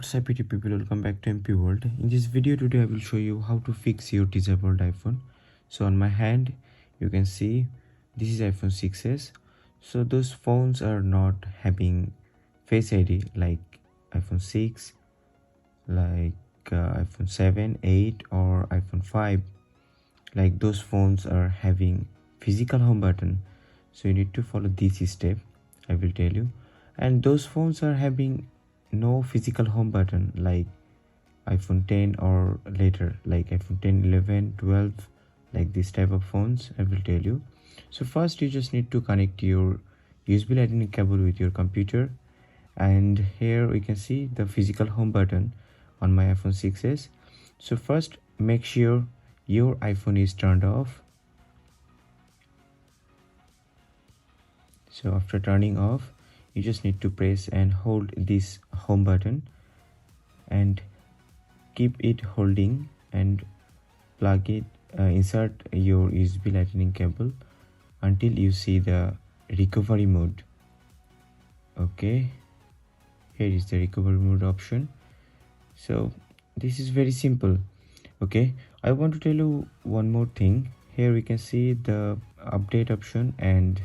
What's up YouTube people, welcome back to MP World. In this video today I will show you how to fix your disabled iPhone. So on my hand you can see this is iPhone 6s. So those phones are not having Face ID like iPhone 6, like iPhone 7, 8 or iPhone 5. Like those phones are having physical home button. So you need to follow this step, I will tell you. And those phones are having no physical home button like iPhone 10 or later, like iPhone 10, 11, 12, like this type of phones, I will tell you. So first you just need to connect your USB Lightning cable with your computer, and here we can see the physical home button on my iPhone 6s. So first make sure your iPhone is turned off. So after turning off, you just need to press and hold this home button and keep it holding and plug it, insert your USB Lightning cable until you see the recovery mode. Okay, here is the recovery mode option. So this is very simple. Okay, I want to tell you one more thing. Here we can see the update option and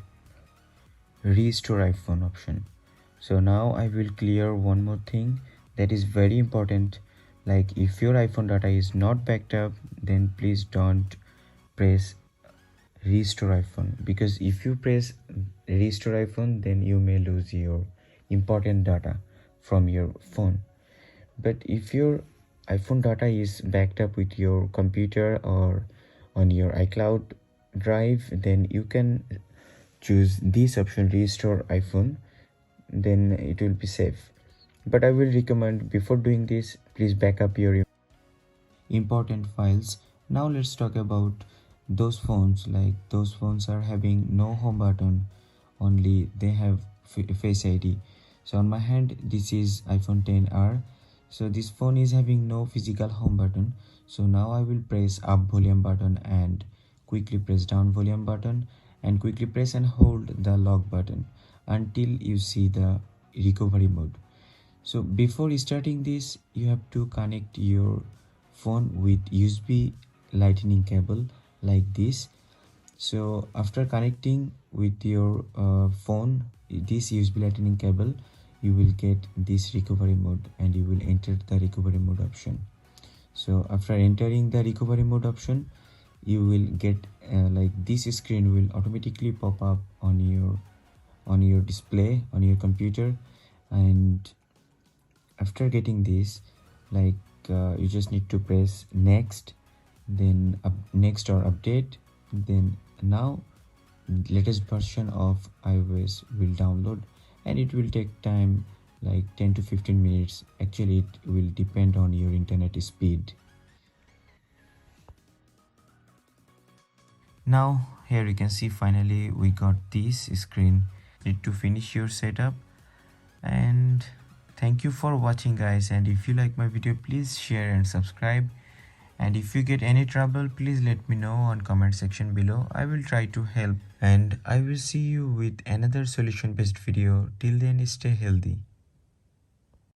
restore iPhone option. So now I will clear one more thing that is very important. Like if your iPhone data is not backed up, then please don't press restore iPhone, because if you press restore iPhone, then you may lose your important data from your phone. But if your iPhone data is backed up with your computer or on your iCloud drive, then you can choose this option, restore iPhone, then it will be safe. But I will recommend, before doing this, please back up your important files. Now let's talk about those phones. Like those phones are having no home button, only they have Face ID. So on my hand this is iPhone 10R. So this phone is having no physical home button. So now I will press up volume button and quickly press down volume button and quickly press and hold the lock button until you see the recovery mode. So before starting this, you have to connect your phone with USB Lightning cable like this. So after connecting with your phone this USB Lightning cable, you will get this recovery mode and you will enter the recovery mode option. So after entering the recovery mode option, you will get like this screen will automatically pop up on your display on your computer. And after getting this, like you just need to press next, then next or update. Then now latest version of iOS will download, and it will take time like 10 to 15 minutes. Actually it will depend on your internet speed. Now here you can see finally we got this screen. Need to finish your setup. And thank you for watching guys, and if you like my video, please share and subscribe. And if you get any trouble, please let me know on comment section below. I will try to help, and I will see you with another solution based video. Till then, stay healthy.